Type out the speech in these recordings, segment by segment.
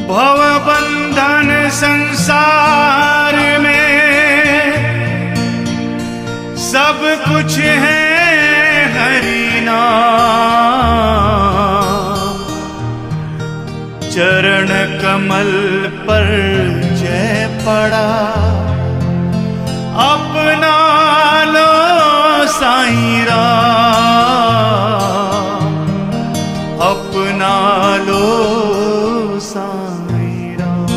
भव बंधन संसार में सब कुछ है हरि नाम। चरण कमल पर जय पड़ा, अपना लो साईं राम, अपना लो साईं राम।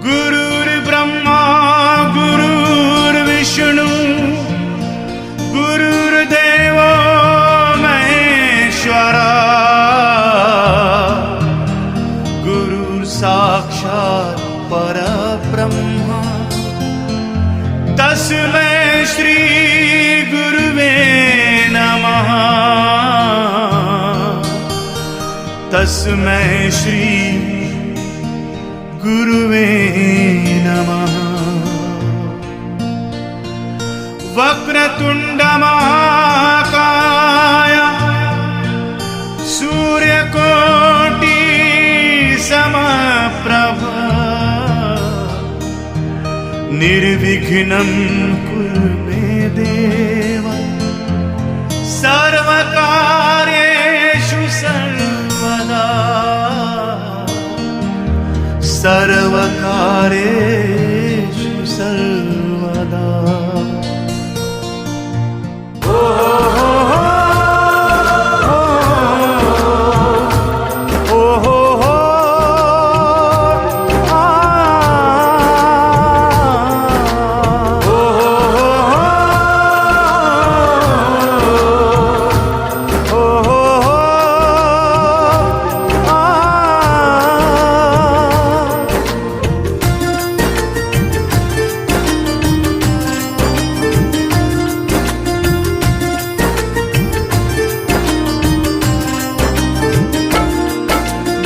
गुरुर्ब्रह्मा गुरुर्विष्णु गुरुर्देवो महेश्वरा, गुरुर् साक्षात् परब्रह्म, तस्मै श्री गुरुवे नमः, तस्मै श्री गुरुवे नमः। वक्रतुंड महाकाय सूर्यकोटि समप्रभ, निर्विघ्नं कुरु मे देव, सर्वकार्येषु सर्वदा, सर्वकार्येषु सर्वदा।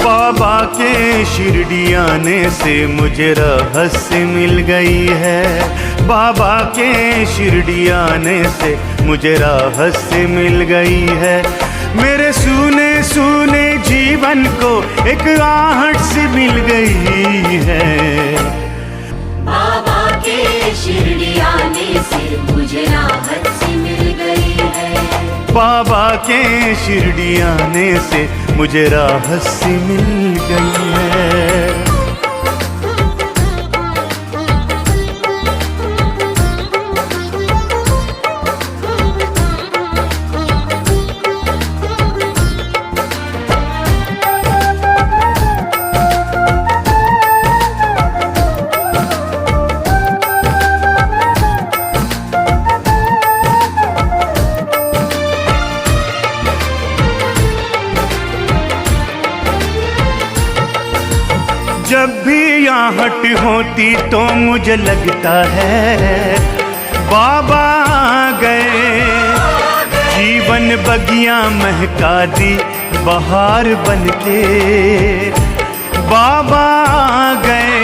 बाबा के शिरडी आने से मुझे रहस्य मिल गई है, बाबा के शिरडी आने से मुझे रहस्य मिल गई है। मेरे सूने सूने जीवन को एक आहट सी मिल गई है। बाबा के शिरडी आने से मुझे राहत सी मिल गई है, बाबा के शिरडी आने से मुझे राहत सी मिल गई है। जब भी आहट होती तो मुझे लगता है बाबा आ गए, जीवन बगिया महका दी बहार बनके, बाबा आ गए।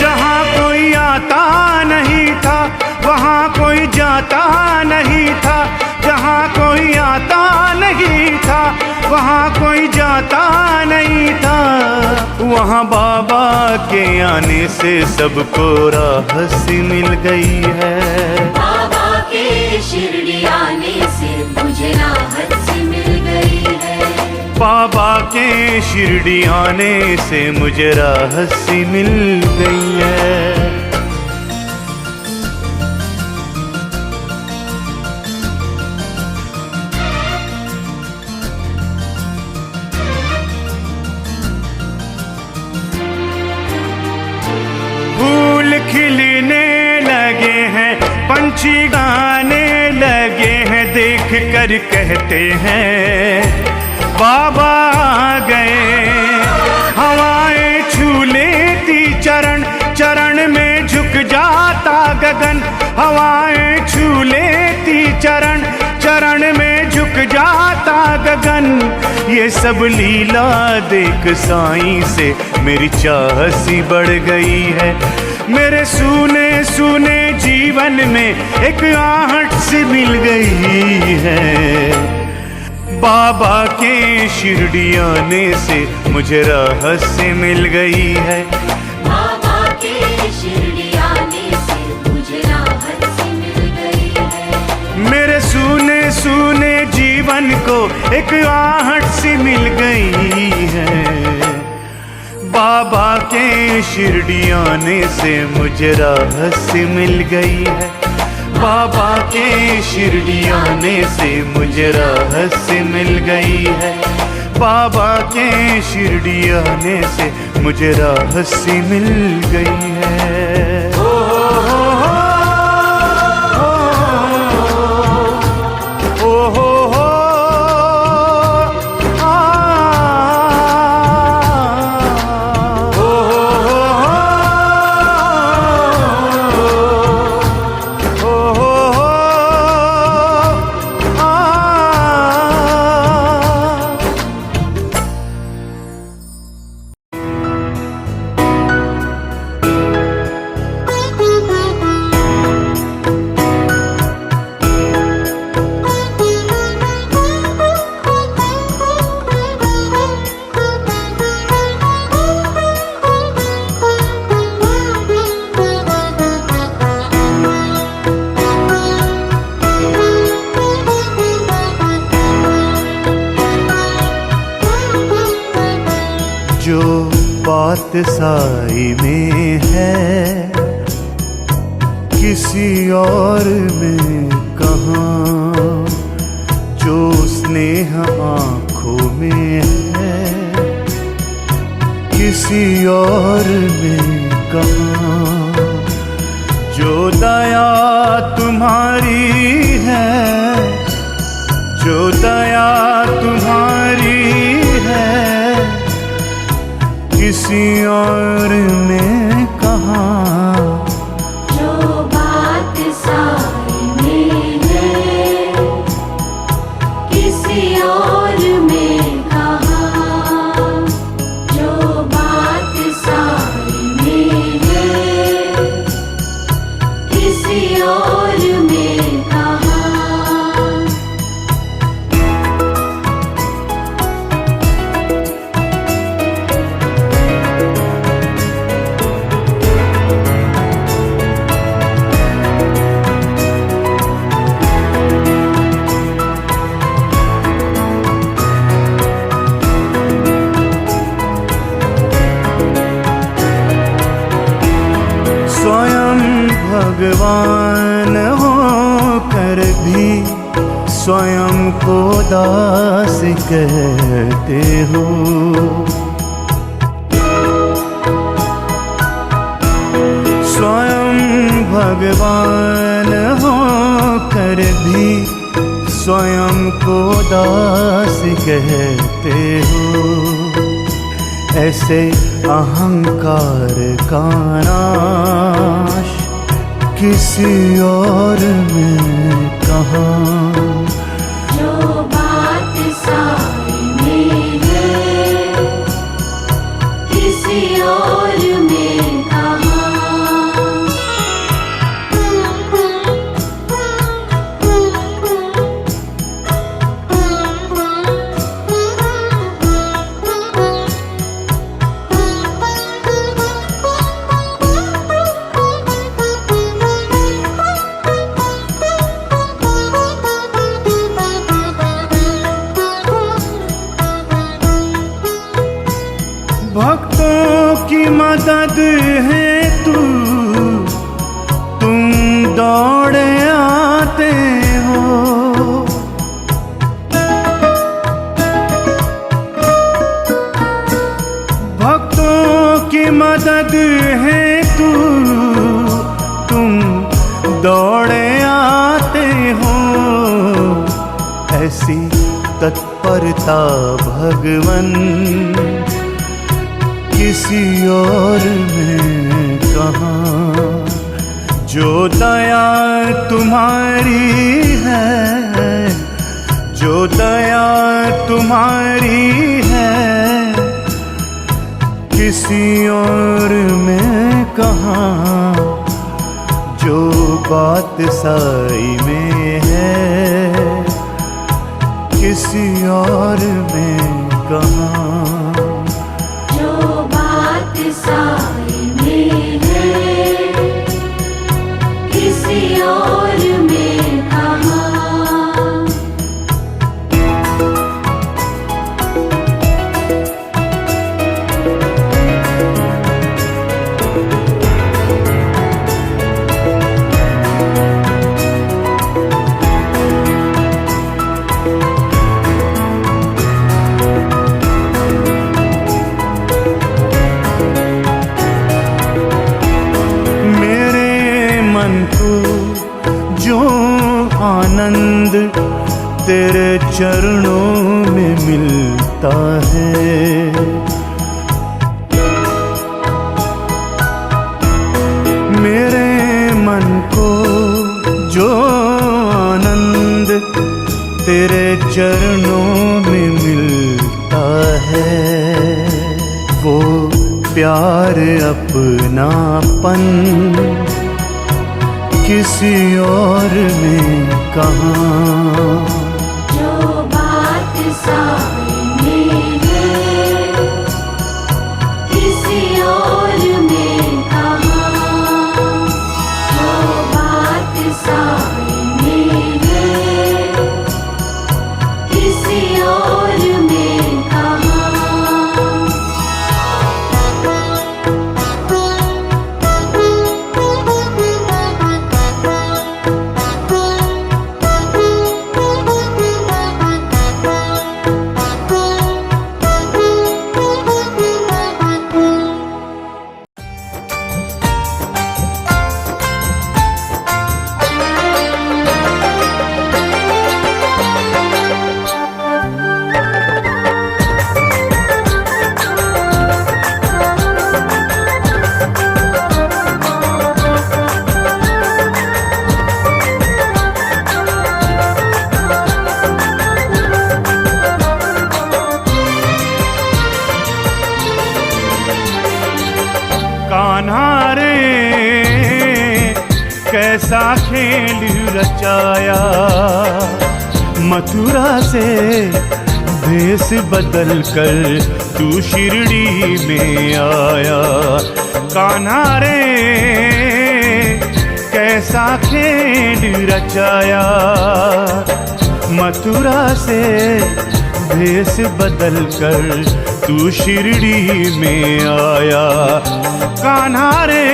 जहाँ कोई आता नहीं था वहाँ कोई जाता नहीं था, जहाँ कोई आता नहीं था वहाँ कोई जाता नहीं था। वहाँ बाबा के आने से सबको राहत सी मिल गई है, बाबा के शिरडी आने से मुझे राहत सी मिल गई है, बाबा के शिरडी आने से मुझे राहत सी मिल गई है। खिलने लगे हैं, पंछी गाने लगे हैं, देख कर कहते हैं बाबा आ गए। हवाएं छू लेती चरण, चरण में झुक जाता गगन, हवाएं छू लेती चरण, चरण में झुक जाता गगन। ये सब लीला देख साईं से मेरी चाह सी बढ़ गई है। मेरे सूने सूने जीवन में एक आहट सी मिल गई है। बाबा के शिरडी आने से मुझे रहस्य मिल गई है। बाबा के शिरडी आने से मुझे राहत सी मिल गई है। मेरे सूने सूने जीवन को एक आहट सी मिल गई है। बाबा के शिरडी आने से मुझे रहस्य मिल गई है। बाबा के शिरडी आने से मुझे रहस्य मिल गई है। बाबा के शिरडी आने से मुझे रहस्य मिल गई है। जो बात साई में है किसी और में कहाँ, जो स्नेह आँखों में है किसी और में कहाँ, जो दया तुम्हारी है, जो दया तुम्हारी है किसी और में कहाँ। जो बात साई में है किसी और में कहाँ, जो बात साई में है किसी और में कहाँ। भगवान होकर भी स्वयं को दास कहते हो। स्वयं भगवान होकर भी स्वयं को दास कहते हो। ऐसे अहंकार का नाश किसी और में कहाँ। जो बात साई में है किसी और में कहाँ। भक्तों की मदद है तुम दौड़े आते हो। भक्तों की मदद है तुम दौड़े आते हो। ऐसी तत्परता भगवन किसी और में कहाँ। जो दया तुम्हारी है, जो दया तुम्हारी है किसी और में कहाँ। जो बात साई में है किसी और में कहाँ। जो बात साए में है किसी और में कहाँ। आनंद तेरे चरणों में मिलता है। मेरे मन को जो आनंद तेरे चरणों में मिलता है, वो प्यार अपनापन किसी और में कहाँ। जो बात साए में है किसी और में कहाँ। जो बात साए में है किसी और में कहाँ। कान्हा रे कैसा खेल रचाया, मथुरा से भेष बदल कर तू शिरडी में आया। कान्हा रे कैसा खेल रचाया, मथुरा से भेष बदल कर तू शिरडी में आया। कान्हा रे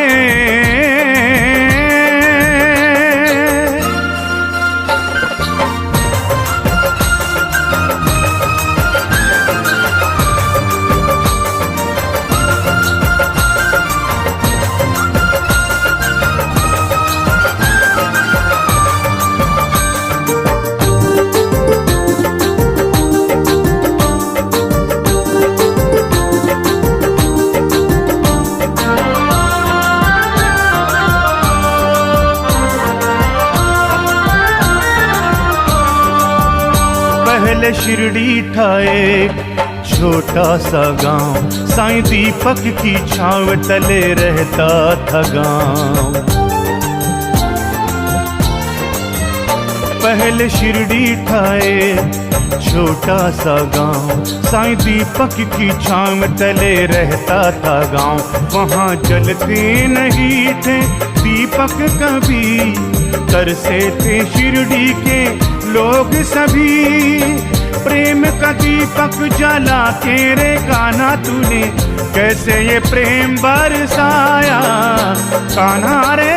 पहले शिरडी था एक छोटा सा गांव, साईं दीपक की छांव तले रहता था गांव। पहले शिरडी था एक छोटा सा गांव, साईं दीपक की छांव तले रहता था गांव। वहाँ जलते नहीं थे दीपक कभी, तरसे थे शिरडी के लोग सभी। प्रेम का दीपक जला के रे कान्हा तूने कैसे ये प्रेम बरसाया। कान्हा रे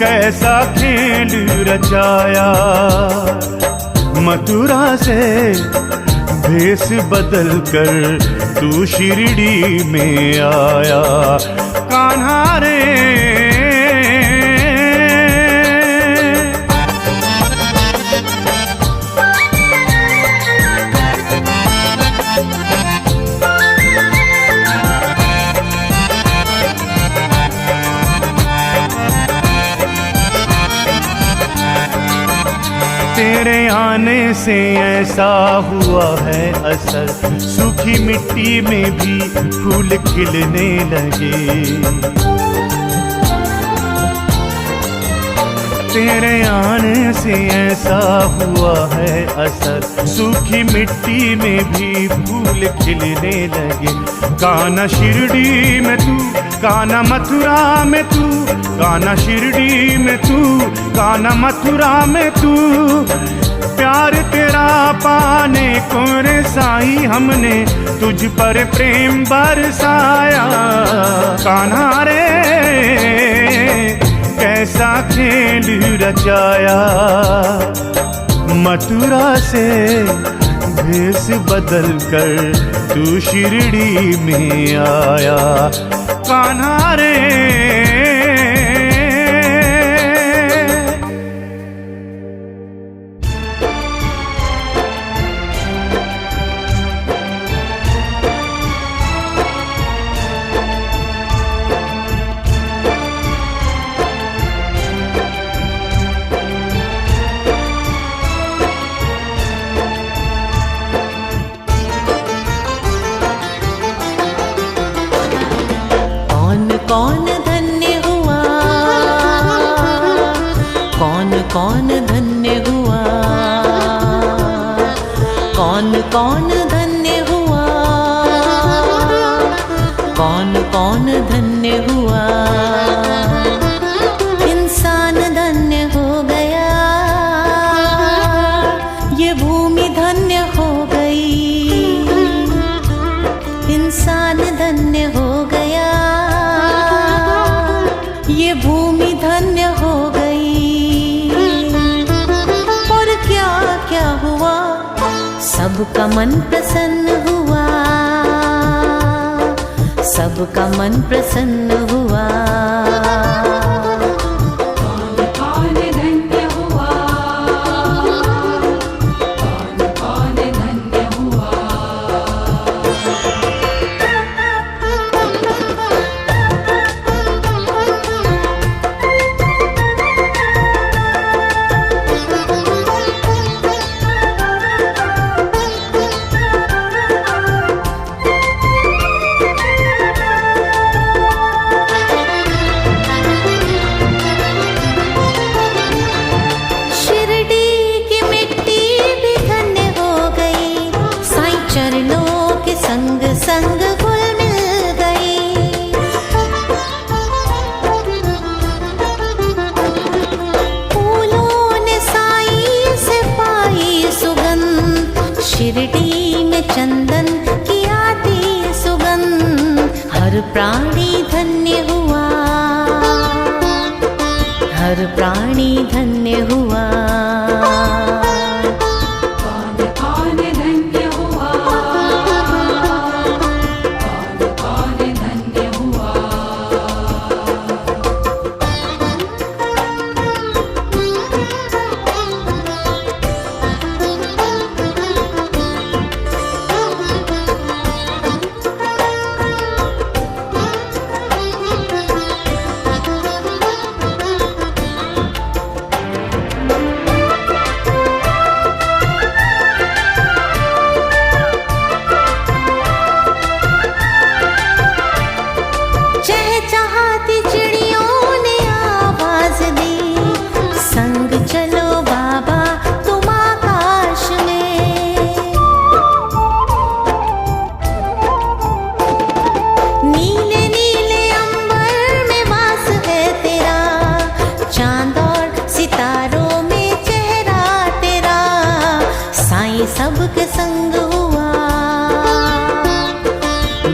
कैसा खेल रचाया, मथुरा से भेष बदल कर तू शिरडी में आया। कान्हा रे तेरे आने से ऐसा हुआ है असर, सूखी मिट्टी में भी फूल खिलने लगे। तेरे आने से ऐसा हुआ है असर, सूखी मिट्टी में भी फूल खिलने लगे। कान्हा शिरडी में तू, कान्हा मथुरा में तू, कान्हा शिरडी में तू, कान्हा मथुरा में तू। प्यार तेरा पाने को रे साई हमने तुझ पर प्रेम बरसाया। कान्हा रे कैसा खेल रचाया, मथुरा से भेष बदल कर तू शिरडी में आया। कान्हा रे कौन धन्य हुआ, कौन कौन धन्य हुआ, कौन कौन धन्य हुआ, कौन कौन धन्य हुआ। इंसान धन्य हो गया, ये भूमि धन्य हो गई। इंसान धन्य हो गया, ये भूमि धन्य हो गई। और क्या क्या हुआ, सबका मन प्रसन्न हुआ, सबका मन प्रसन्न हुआ। कौन कौन धन्य हुआ, कौन कौन धन्य हुआ। संग घुल मिल गई। फूलों ने साई से पाई सुगंध, शिरडी में चंदन की आती सुगंध। हर प्राणी धन्य हुआ, हर प्राणी धन्य हुआ। सबके संग हुआ,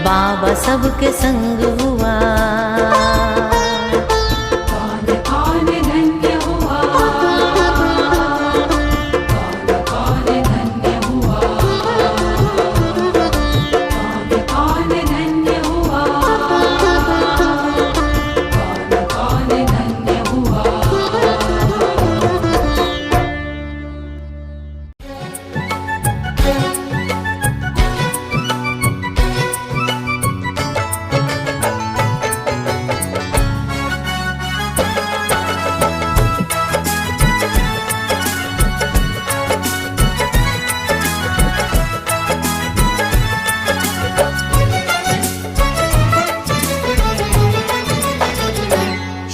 बाबा सबके संग हुआ। कौन कौन धन्य हुआ, कौन कौन धन्य हुआ, कौन कौन धन्य हुआ, कौन कौन धन्य हुआ।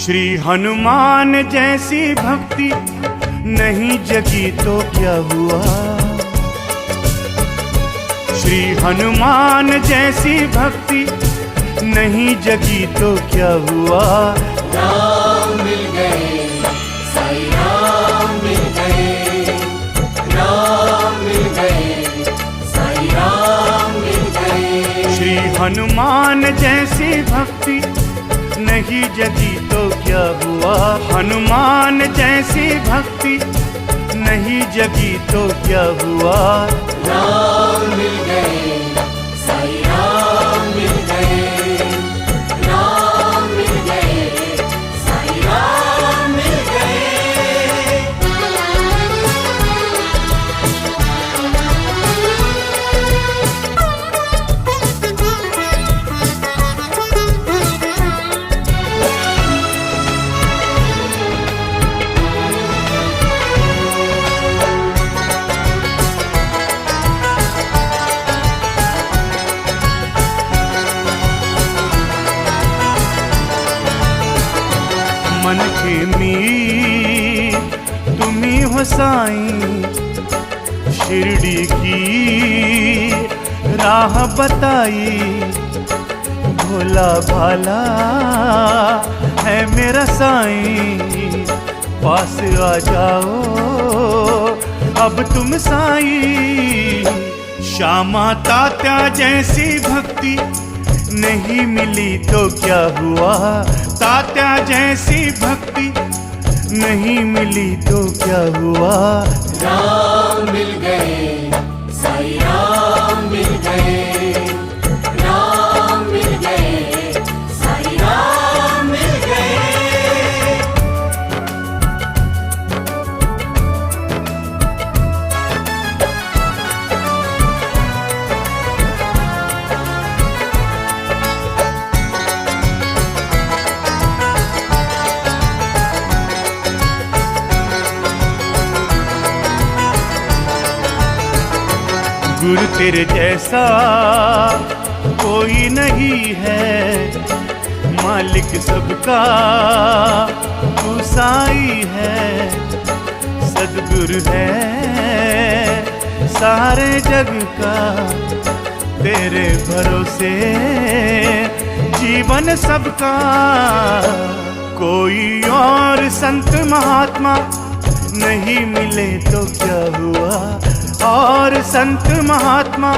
श्री हनुमान जैसी भक्ति नहीं जगी तो क्या हुआ। श्री हनुमान जैसी भक्ति नहीं जगी तो क्या हुआ। राम मिल गए, साईं राम मिल गए, राम मिल गए, साईं राम मिल गए। श्री हनुमान जैसी भक्ति नहीं जगी तो क्या हुआ। हनुमान जैसी भक्ति नहीं जगी तो क्या हुआ। राम मिल गए, साईं राम मिल गए, राम मिल गए, साईं राम मिल गए। मन के मीत तुम्ही हो साईं, शिरडी की राह बताई। भोला भाला है मेरा साईं, पास आ जाओ अब तुम साईं। श्यामा तात्या जैसी भक्ति नहीं मिली तो क्या हुआ। तात्या जैसी भक्ति नहीं मिली तो क्या हुआ। राम मिल गए, साईं राम मिल गए, राम मिल गए, साईं राम मिल गए। गुरु तेरे जैसा कोई नहीं है, मालिक सबका तू साईं है। सद्गुरु है सारे जग का, तेरे भरोसे जीवन सबका। कोई और संत महात्मा नहीं मिले तो क्या हुआ। और संत महात्मा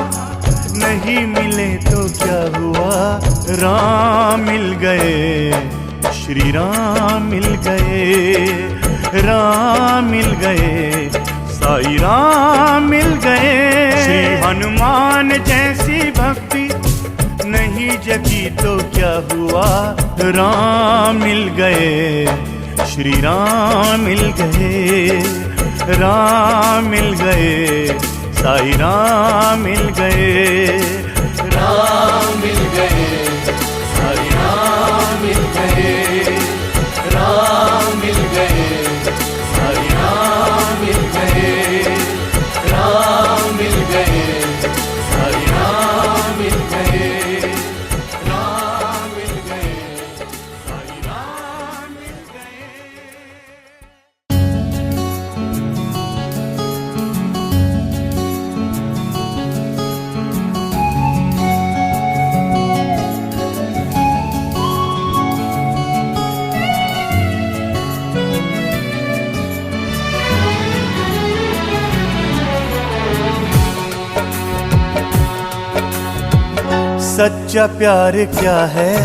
नहीं मिले तो क्या हुआ। राम मिल गए, श्री राम मिल गए, राम मिल गए, साईं राम मिल गए। श्री हनुमान जैसी भक्ति नहीं जगी तो क्या हुआ। राम मिल गए, श्री राम मिल गए, राम मिल गए, साईं राम मिल गए। राम मिल गए, साईं राम मिल गए, राम मिल गए, साईं राम मिल गए, राम मिल गए, साईं राम मिल गए, राम मिल गए, साईं राम मिल गए। सच्चा प्यार क्या है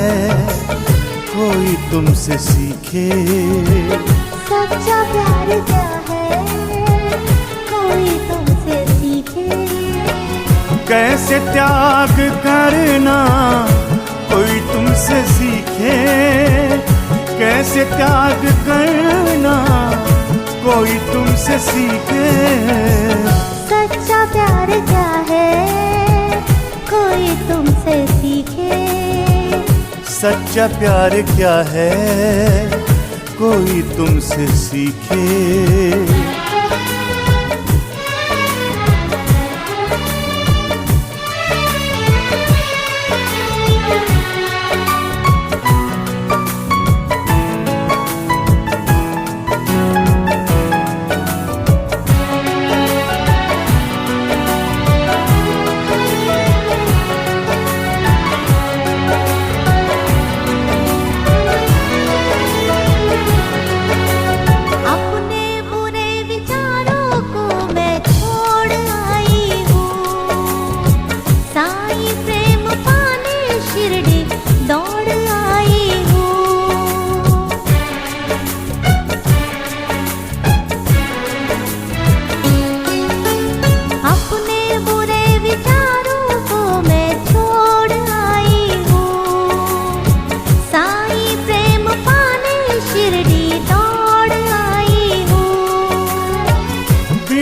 कोई तुमसे सीखे। सच्चा प्यार क्या है कोई तुमसे सीखे। कैसे त्याग करना कोई तुमसे सीखे। कैसे त्याग करना कोई तुमसे सीखे। सच्चा प्यार क्या है कोई तुमसे सीखे। सच्चा प्यार क्या है कोई तुमसे सीखे।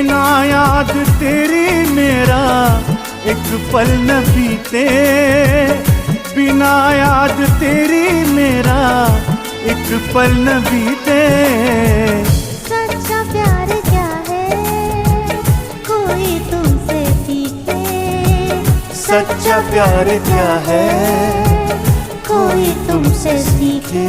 बिना याद तेरी मेरा एक पल न बीते, बिना याद तेरी मेरा एक पल न बीते। सच्चा प्यार क्या है कोई तुमसे सीखे, सच्चा प्यार क्या है कोई तुमसे सीखे।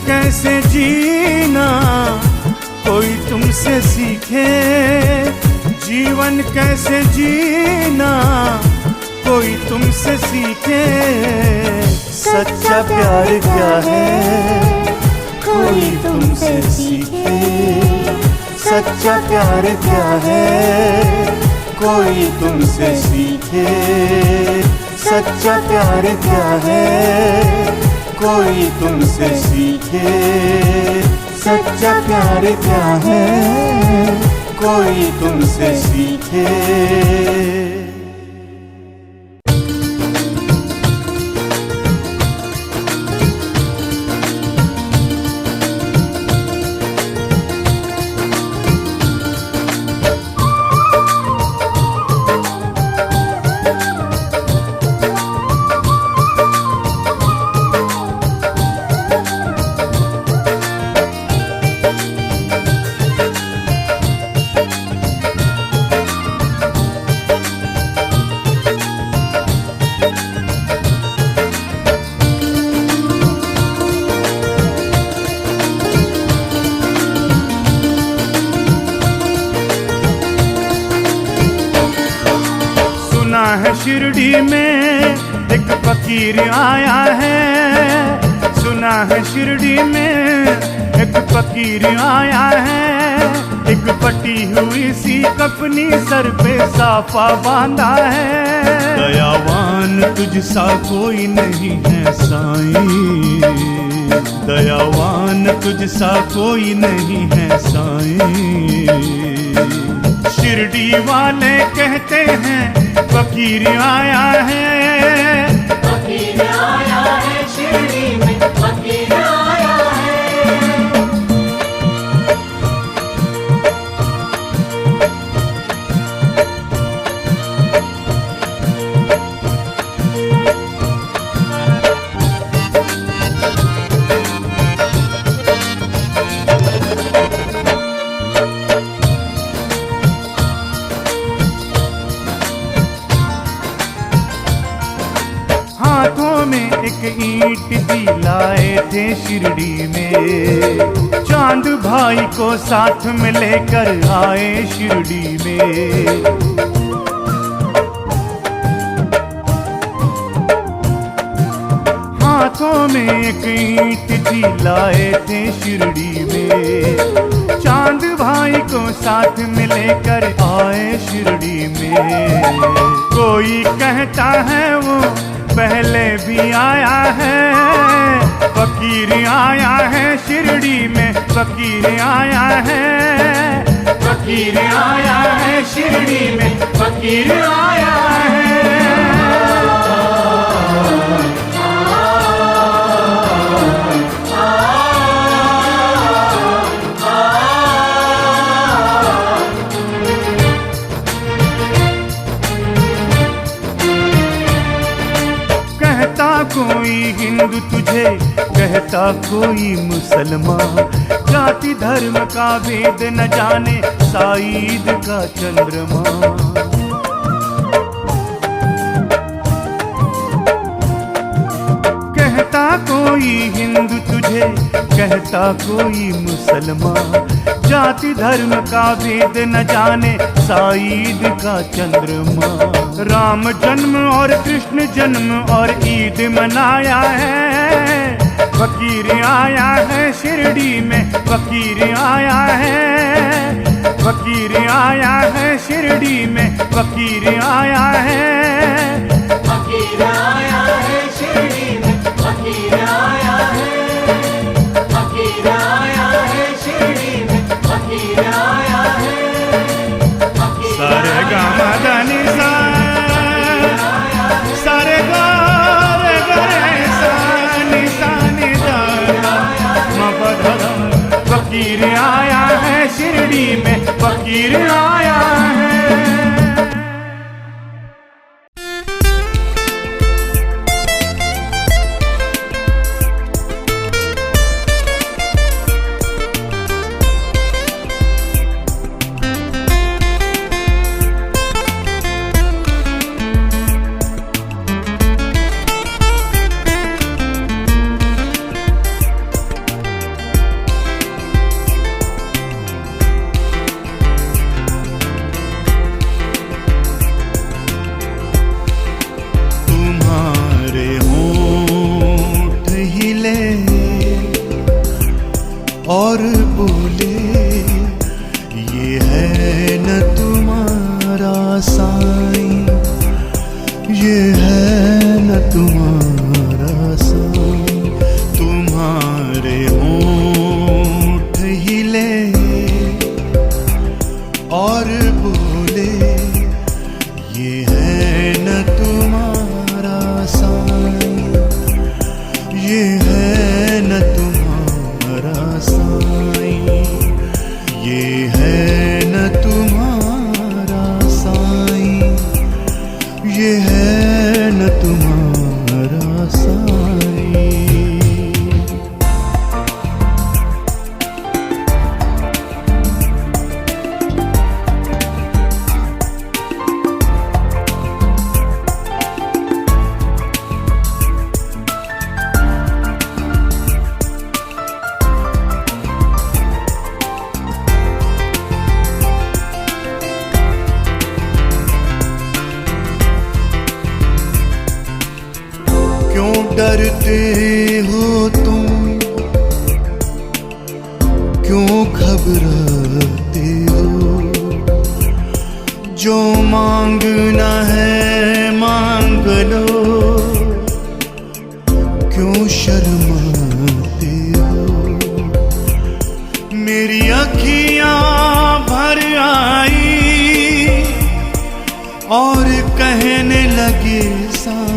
कैसे जीना कोई तुमसे सीखे, जीवन कैसे जीना कोई तुमसे सीखे। सच्चा प्यार क्या है कोई तुमसे सीखे, सच्चा प्यार क्या है कोई तुमसे सीखे। सच्चा प्यार क्या है कोई तुमसे सीखे, सच्चा प्यार क्या है कोई तुमसे सीखे। शिरडी में एक फकीर आया है, सुना है शिरडी में एक फकीर आया है। एक फटी हुई सी कफनी सर पे साफा बांधा है। दयावान तुझ सा कोई नहीं है साईं, दयावान तुझ सा कोई नहीं है साईं। शिरडी वाले कहते हैं फकीर आया है, फकीर आया है शिरडी में, फकीर आया है। एक ईंट दी लाए थे शिरडी में, चांद भाई को साथ में लेकर आए शिरडी में। हाथों में एक ईंट दी लाए थे शिरडी में, चांद भाई को साथ में लेकर आए शिरडी में। कोई कहता है वो पहले भी आया है, फकीर आया है शिरडी में, फकीर आया है, फकीर आया है शिरडी में, फकीर आया है। कोई हिंदू तुझे कहता कोई मुसलमान, जाति धर्म का भेद न जाने साईद का चंद्रमा। कहता कोई हिंदू तुझे, कहता कोई मुसलमान, जाति धर्म का भेद न जाने साईद का चंद्रमा। राम जन्म और कृष्ण जन्म और ईद मनाया है, फकीर आया है शिरडी में, फकीर आया है, फकीर आया है शिरडी में, फकीर आया है, फकीर आया है शिरडी में, फकीर आया है, फकीर आया है शिरडी में, फकीर आया है, सारे गामा दानी सा, सारे गारे गरे सा, निशानी दाना मबधरा। फकीर आया है शिरडी में, फकीर आया है। और बोले ये है न तुम्हारा साईं, ये है न तुम्हारा साईं। तुम्हारे होंठ हिले और बोले ये है न तुम्हारा साईं, ये है न तुम्हारा साईं, ये है न तुम्हारा साईं, ये है न तुम्हारा साईं। क्यों डरते हो तुम, क्यों घबराते हो? जो मांगना है मांग लो, क्यों शर्माते हो? मेरी अखियां भर आई और कहने लगे साईं,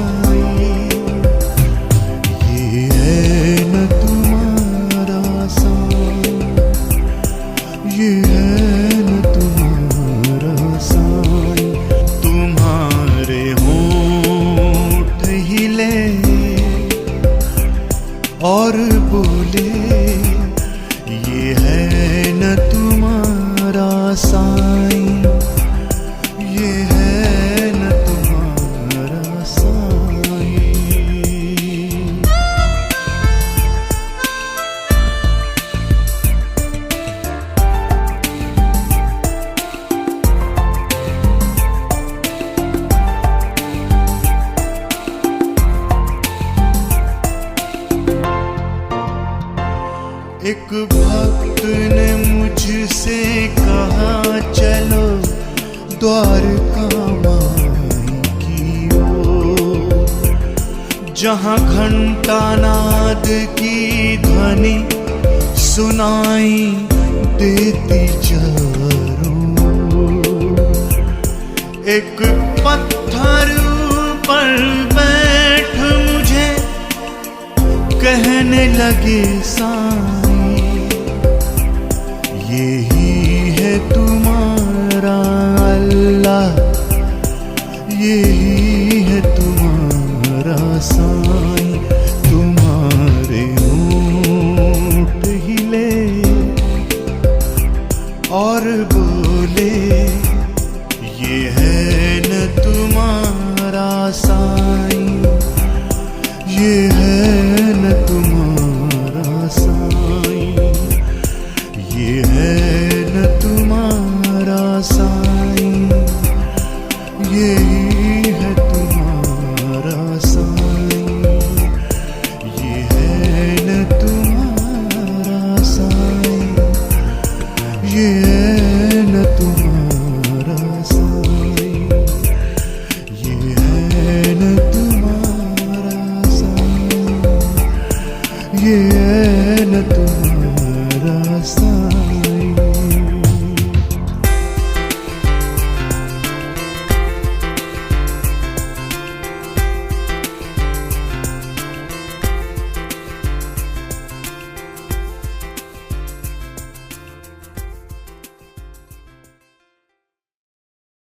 ये है न तुम्हारा साईं, ये है न तुम्हारा साईं। तुम्हारे होंठ हिले और बोले ये है न तुम्हारा साईं, ये है न तुम्हारा साईं। एक भक्त ने मुझसे कहा चलो द्वारका माई की ओर, जहाँ घंटा नाद की ध्वनि सुनाई देती चारों ओर। एक पत्थर पर बैठ मुझे कहने लगे साईं, यही है तुम्हारा अल्लाह, यही है तुम्हारा साईं। तुम्हारे होंठ हिले और बोले यही है तुम्हारा साईं, ये है न तुम्हारा साईं, ये है न तुम्हारा साईं, ये है न तुम्हारा साईं, ये है न तुम्हारा